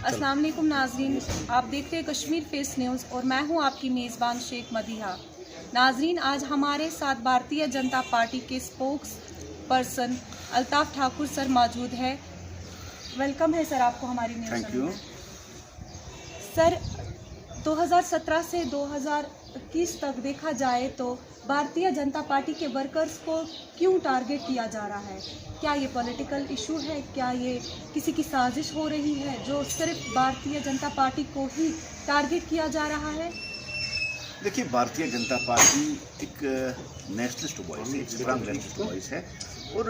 अस्सलाम वालेकुम नाजरीन, आप देखते हैं कश्मीर फेस न्यूज़ और मैं हूं आपकी मेज़बान शेख मदीहा। नाजरीन, आज हमारे साथ भारतीय जनता पार्टी के spokes person Altaf Thakur sir मौजूद है। वेलकम है सर आपको हमारी न्यूज़। थैंक यू सर, 2017 से 2021 तक देखा जाए तो भारतीय जनता पार्टी के वर्कर्स को क्यों टारगेट किया जा रहा है? क्या ये पॉलिटिकल इशू है? क्या ये किसी की साजिश हो रही है जो सिर्फ भारतीय जनता पार्टी को ही टारगेट किया जा रहा है? देखिए, भारतीय जनता पार्टी एक नेशनलिस्ट वॉइस है, एक स्ट्रांग नेशनलिस्ट वॉइस है। और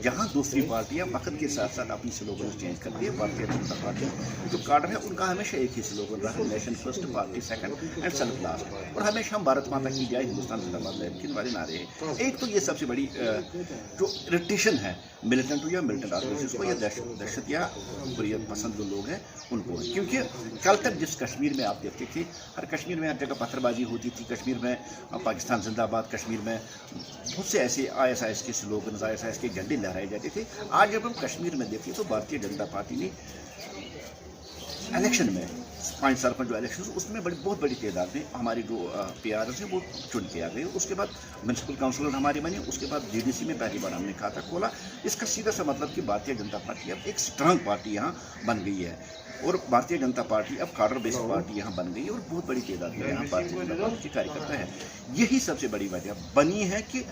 जहाँ दूसरी पार्टियाँ वक्त के साथ साथ अपनी स्लोगन चेंज करती है, भारतीय जनता पार्टी जो कार्डर है उनका हमेशा एक ही स्लोगन रहा है, nation first, party second and self last. और हमेशा हम भारत माता की जय, हिंदुस्तान जिंदाबाद के वाले नारे हैं। एक तो ये सबसे बड़ी जो इरिटेशन है मिलिटेंट या मिलिटेंट ऑर्गेनाइजेशन को, या दहशत या हुर्रियत पसंद जो लोग हैं उनको, क्योंकि कल तक जिस कश्मीर में आप देखते थे, हर कश्मीर में हर जगह पत्थरबाजी होती थी, कश्मीर में पाकिस्तान जिंदाबाद, कश्मीर में बहुत से ऐसे ISIS के स्लोगन, ISIS के झंडे लहराए जाते थे। आज जब हम कश्मीर में देखिए तो भारतीय जनता पार्टी ने इलेक्शन में 5 साल पर जो इलेक्शन उसमें बहुत बड़ी तादाद में हमारे जो PRs हैं वो चुन के आ गए। उसके बाद म्यूनसिपल काउंसिलर हमारे बने, उसके बाद GDC में पहली बार हमने खाता खोला। इसका सीधा सा मतलब कि भारतीय जनता पार्टी अब एक स्ट्रांग पार्टी यहाँ बन गई है, और भारतीय जनता पार्टी अब कार्डर बेस्ड पार्टी यहाँ बन गई है, और बहुत बड़ी तादाद में यहाँ भारतीय जनता पार्टी के कार्यकर्ता है। यही सबसे बड़ी वजह बनी है कि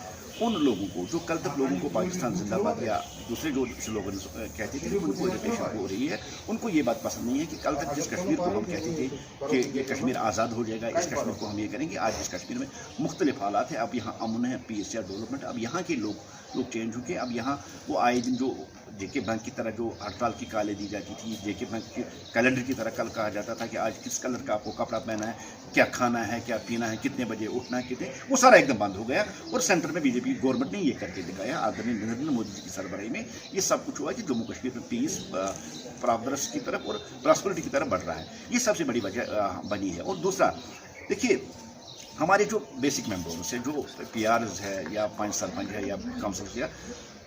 उन लोगों को जो कल तक लोगों को पाकिस्तान जिंदाबाद या दूसरे जो स्लोगन कहते थे उनको इरिटेशन हो रही है। उनको ये बात पसंद नहीं है कि कल तक जिस कश्मीर को हम कहते थे कि ये कश्मीर आज़ाद हो जाएगा, इस कश्मीर को हम ये करेंगे, आज इस कश्मीर में मुख्तलिफ हालात है। अब यहाँ अमन है, पीस या डेवलपमेंट, अब यहाँ के लोग चेंज हो गए। अब यहाँ वो आए दिन जो JK बैंक की तरह जो हड़ताल की कालें दी जाती थी, JK बैंक के कैलेंडर की तरह कल कहा जाता था कि आज किस कलर का आपको कपड़ा पहना है, क्या खाना है, क्या पीना है, कितने बजे उठना है, कितने, वो सारा एकदम बंद हो गया। और सेंटर में BJP गवर्नमेंट ने ये करके दिखाया, आदरणीय नरेंद्र मोदी जी की सरबराही में ये सब कुछ हुआ कि जम्मू कश्मीर में पीस, प्रोग्रेस की तरफ और प्रॉस्पेरिटी की तरफ बढ़ रहा है। ये सबसे बड़ी वजह बनी है। और दूसरा देखिए, हमारे जो बेसिक मेंबर्स हैं, जो PRs है या 5 सरपंच है या काउंसिल है,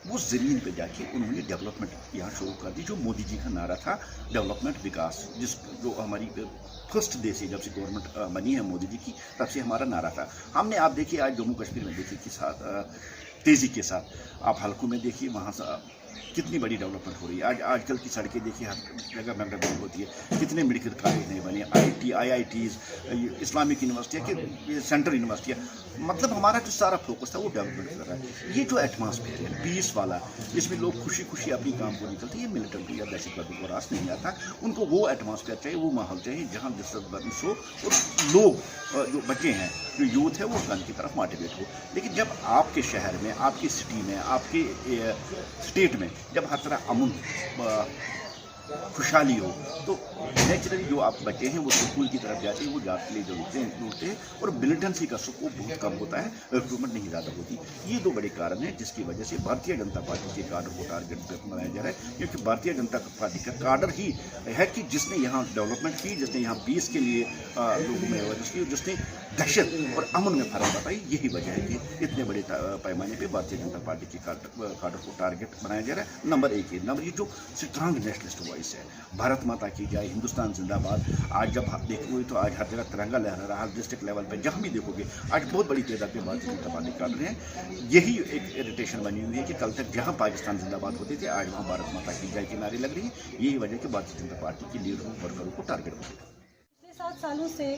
वो ज़मीन पे जाके उन्होंने डेवलपमेंट यहाँ शुरू कर दी। जो मोदी जी का नारा था डेवलपमेंट विकास, जो हमारी फर्स्ट डे से जब से गवर्नमेंट बनी है मोदी जी की, तब से हमारा नारा था। हमने, आप देखिए आज जम्मू कश्मीर में देखिए कि साथ तेज़ी के साथ आप हल्कों में देखिए वहाँ से कितनी बड़ी डेवलपमेंट हो रही है। आजकल की सड़कें देखिए, हर जगह डेवलपमेंट होती है। कितने मेडिकल कॉलेज नहीं बने, IITs, इस्लामिक यूनिवर्सिटियाँ कि सेंट्रल यूनिवर्सिटियाँ, मतलब हमारा जो सारा फोकस था वो डेवलपमेंट कर रहा है। ये जो एटमॉस्फेयर है पीस वाला, जिसमें लोग खुशी खुशी अपनी काम को निकलते हैं, ये मिलिटेंट या दहशतगर्दी को रास नहीं आता। उनको वो एटमॉस्फेयर चाहिए, वो माहौल चाहिए जहाँ डिस्टर्बेंस हो और लोग जो बच्चे हैं, जो यूथ है, वो गन की तरफ मोटिवेट हो। लेकिन जब आपके शहर में, आपकी सिटी में, आपके स्टेट में जब हर तरह अमन खुशहाली हो, तो नेचुरली जो आप बच्चे हैं वो स्कूल की तरफ जाते हैं, वो जाते लिए जरूरते हैं, और मिलिटेंसी का स्कोप बहुत कम होता है, रिक्रूटमेंट नहीं ज़्यादा होती। ये 2 बड़े कारण हैं जिसकी वजह से भारतीय जनता पार्टी के कार्डर को टारगेट बनाया जा रहा है। क्योंकि भारतीय जनता पार्टी का कार्डर ही है कि जिसने यहाँ डेवलपमेंट की, जिसने यहाँ पीस के लिए लोगों में अवेयरनेस की, जिसने दहशत और अमन में फर्क बताई। यही वजह है कि इतने बड़े पैमाने पर भारतीय जनता पार्टी के कार्डर को टारगेट बनाया जा रहा है। नंबर 1 है। नंबर 2 जो स्ट्रांग नेशनलिस्ट वॉइस है, भारत माता की जय, हिंदुस्तान जिंदाबाद। आज जब आप देखोगे तो आज हर जगह तिरंगा लहरा रहा है, डिस्ट्रिक्ट लेवल पे जहाँ भी देखोगे आज बहुत बड़ी तादाद में भारतीय जनता पार्टी कर रहे हैं। यही एक इरिटेशन बनी हुई है कि कल तक जहाँ पाकिस्तान जिंदाबाद होते थे, आज वहाँ भारत माता की जय के नारे लग रही है। यही वजह कि भारतीय जनता पार्टी के लीडरों, वर्करों को टारगेट होते हैं। पिछले 7 सालों से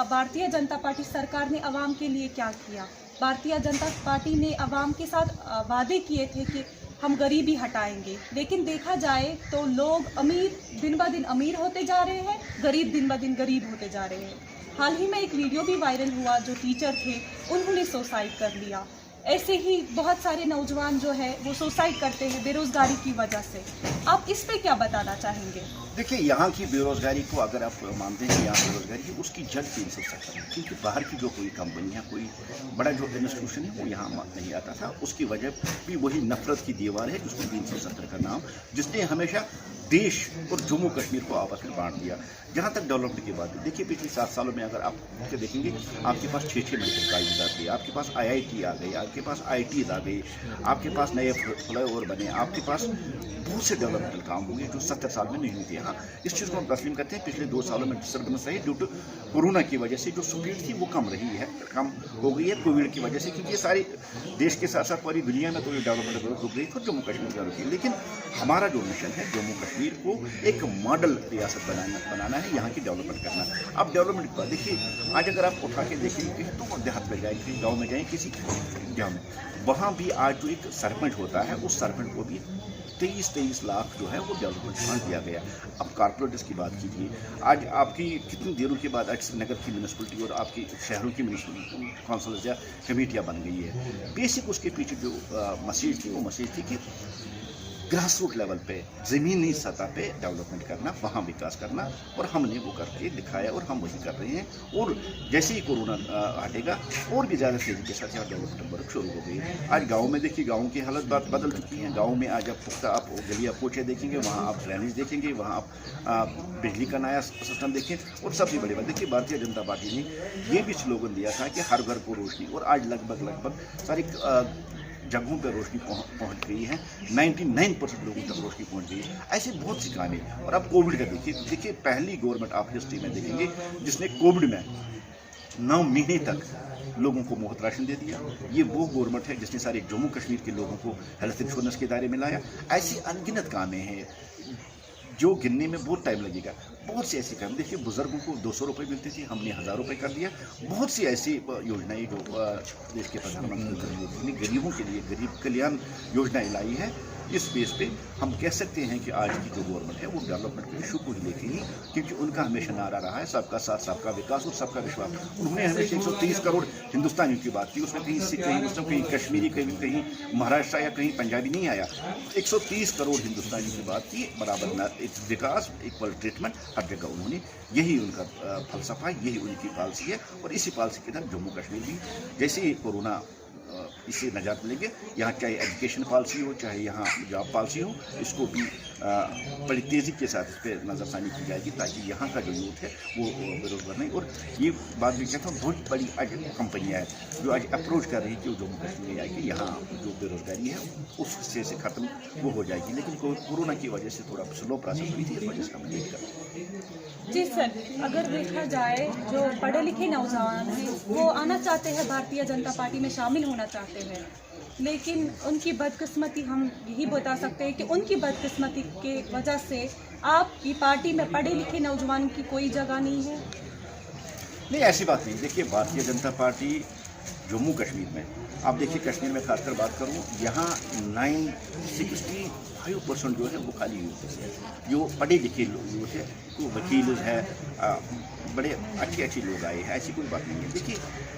भारतीय जनता पार्टी सरकार ने आवाम के लिए क्या किया? भारतीय जनता पार्टी ने आवाम के साथ वादे किए थे कि हम गरीबी हटाएंगे, लेकिन देखा जाए तो लोग अमीर दिन ब दिन अमीर होते जा रहे हैं, गरीब दिन ब दिन गरीब होते जा रहे हैं। हाल ही में एक वीडियो भी वायरल हुआ, जो टीचर थे उन्होंने सुसाइड कर लिया। ऐसे ही बहुत सारे नौजवान जो है वो सुसाइड करते हैं बेरोजगारी की वजह से। आप इस पे क्या बताना चाहेंगे? देखिए, यहाँ की बेरोजगारी को अगर आप मानते हैं कि यहाँ बेरोजगारी है, उसकी जड़ 370 है। क्योंकि बाहर की जो कोई कंपनी है, कोई बड़ा जो इंस्टीट्यूशन है वो यहाँ नहीं आता था। उसकी वजह भी वही नफरत की दीवार है जिसको 370 का नाम, जिसने हमेशा देश और जम्मू कश्मीर को आपस में बांट दिया। जहाँ तक डेवलपमेंट की बात है, देखिए पिछले 7 सालों में अगर आप देखेंगे, आपके पास 6 मेडिकल कॉलेज आ गए, आपके पास IIT आ गई, आपके पास IITs आ गई, आपके पास नए फ्लाईओवर बने, आपके पास बहुत से डेवलपमेंटल काम हुए जो 70 साल में नहीं हुए थे। हाँ, इस चीज़ को हम तस्लीम करते हैं। पिछले 2 सालों में डिस्टर्बेंस रही ड्यू टू कोरोना की वजह से, जो स्पीड थी वो कम रही है, कम हो गई है कोविड की वजह से, क्योंकि ये सारी देश के साथ साथ पूरी दुनिया में तो ये डेवलपमेंट रुक गई थी, जम्मू कश्मीर का रुकी। लेकिन हमारा जो मिशन है, जम्मू कश्मीर को एक मॉडल रियासत बनाना है, यहाँ की डेवलपमेंट करना। अब डेवलपमेंट पर देखिए, आज अगर आप उठा के देखेंगे तो देहात में जाए, किसी गाँव में जाए, किसी गाँव में, वहाँ भी आज जो एक सरपंच होता है, उस सरपंच को भी 23 लाख जो है वो डेवलपमेंट फंड दिया गया। अब कॉर्पोरेटर्स की बात कीजिए, आज आपकी कितनी देरों के बाद आज नगर की म्यूनसिपलिटी और आपकी शहरों की म्यूनसिपल काउंसिल्स या कमेटियाँ बन गई है। बेसिक उसके पीछे जो मैसेज थी, वो मैसेज थी कि ग्रास रूट लेवल पे, ज़मीनी सतह पे डेवलपमेंट करना, वहाँ विकास करना, और हमने वो करके दिखाया और हम वही कर रहे हैं। और जैसे ही कोरोना हटेगा और भी ज़्यादा तेज़ी के साथ यहाँ डेवलपमेंट वर्क शुरू हो गई। आज गाँव में देखिए, गाँव की हालत बदल चुकी है। गाँव में आज आप पुख्ता आप गलियाँ पोछे देखेंगे, वहाँ आप ड्रेनेज देखेंगे, वहाँ आप बिजली का नया सिस्टम देखें। और सबसे बड़ी बात देखिए, भारतीय जनता पार्टी ने ये भी स्लोगन दिया था कि हर घर को रोशनी, और आज लगभग सारी जगहों पर रोशनी पहुंच गई है। 99% लोगों तक रोशनी पहुंच गई है। ऐसे बहुत सी कहानी। और अब कोविड का देखिए, पहली गवर्नमेंट आप हिस्ट्री में देखेंगे जिसने कोविड में 9 महीने तक लोगों को मुफ्त राशन दे दिया। ये वो गवर्नमेंट है जिसने सारे जम्मू कश्मीर के लोगों को हेल्थ इंश्योरेंस के दायरे में लाया। ऐसी अनगिनत कामें हैं जो गिनने में बहुत टाइम लगेगा। बहुत सी ऐसी काम, देखिए बुजुर्गों को 200 रुपये मिलते थे, हमने 1000 रुपये कर दिया। बहुत सी ऐसी योजनाएं जो देश के प्रधानमंत्री ने गरीबों के लिए गरीब कल्याण योजनाएं लाई है। इस बेस पे हम कह सकते हैं कि आज की जो गवर्नमेंट है वो डेवलपमेंट के इशू को ही लेके ही, क्योंकि उनका हमेशा नारा रहा है सबका साथ, सबका विकास और सबका विश्वास। उन्होंने हमेशा 130 करोड़ हिंदुस्तानियों की बात की। उसमें कहीं सिख, कहीं मुस्लिम, कहीं कश्मीरी, कहीं महाराष्ट्र या कहीं पंजाबी नहीं आया। 130 करोड़ हिंदुस्तानियों की बात की, बराबर विकास, इक्वल ट्रीटमेंट, हर जगह उन्होंने, यही उनका फलसफा, यही उनकी पॉलिसी है। और इसी पॉलिसी के तहत जम्मू कश्मीर भी जैसे ही कोरोना इससे निजात मिलेंगे, यहाँ चाहे एजुकेशन पॉलिसी हो, चाहे यहाँ जॉब पॉलिसी हो, इसको भी बड़ी तेज़ी के साथ इस पर नज़रसानी की जाएगी, ताकि यहाँ का जो यूथ है वो बेरोजगार नहीं। और ये बात भी कहता हूँ, बहुत बड़ी आज कंपनियाँ हैं जो आज अप्रोच कर रही है कि जम्मू कश्मीर में आएगी, यहाँ जो बेरोजगारी है उस हिस्से से ख़त्म वो हो जाएगी। लेकिन कोरोना की वजह से थोड़ा स्लो प्रोसेस हुई थी, इस वजह से हम नहीं कर। जी सर, अगर देखा जाए जो पढ़े लिखे नौजवान हैं वो आना चाहते हैं, भारतीय जनता पार्टी में शामिल होना चाहते हैं, लेकिन उनकी बदकिस्मती, हम यही बता सकते हैं कि उनकी बदकिस्मती के वजह से आपकी पार्टी में पढ़े लिखे नौजवान की कोई जगह नहीं है। नहीं, ऐसी बात नहीं। देखिए, भारतीय जनता पार्टी जम्मू कश्मीर में, आप देखिए कश्मीर में खासकर बात करूँ, यहाँ 65% जो है वो खाली यूथ है, जो पढ़े लिखे यूथ है, वो वकील है, बड़े अच्छे लोग आए हैं, ऐसी कोई बात नहीं है। देखिए,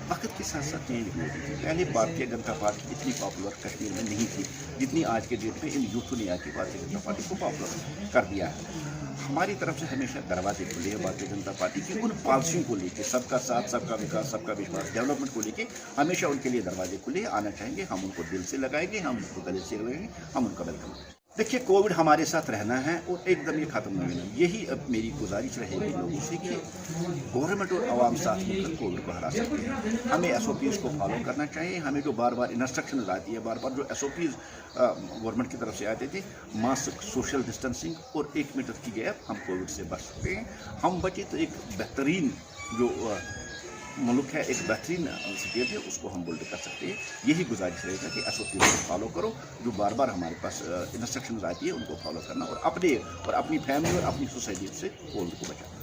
वक्त के साथ साथ चेंज हुई थी। पहले भारतीय जनता पार्टी इतनी पॉपुलर कश्मीर में नहीं थी जितनी आज के डेट में इन यूथों ने आके भारतीय जनता पार्टी को पॉपुलर कर दिया है। हमारी तरफ से हमेशा दरवाजे खुले हैं भारतीय जनता पार्टी की, उन पॉलिसियों को लेके, सबका साथ, सबका विकास, सबका विश्वास, डेवलपमेंट को लेके हमेशा उनके लिए दरवाजे खुले, आना चाहेंगे, हम उनको दिल से लगाएंगे, हम उनको गले से लगाएंगे, हम उनका वेलकम। देखिए, कोविड हमारे साथ रहना है और एकदम ये खत्म नहीं होना। यही अब मेरी गुजारिश रहेगी लोगों से कि गवर्नमेंट और आवाम साथ मिलकर कोविड को हरा सकते हैं। हमें SOPs को फॉलो करना चाहिए। हमें जो बार बार इंस्ट्रक्शन आती है, बार बार जो SOPs गवर्नमेंट की तरफ से आते थे, मास्क, सोशल डिस्टेंसिंग और 1 मीटर की गैप, हम कोविड से बच सकते हैं। हम बचे तो एक बेहतरीन जो मुल्क है, एक बेहतरीन स्टेट है, उसको हम बिल्ड कर सकते हैं। यही गुजारिश रहेगा कि SOPs को फॉलो करो, जो बार बार हमारे पास इंस्ट्रक्शन आती है उनको फॉलो करना, और अपने और अपनी फैमिली और अपनी सोसाइटी से कोविड को बचाना।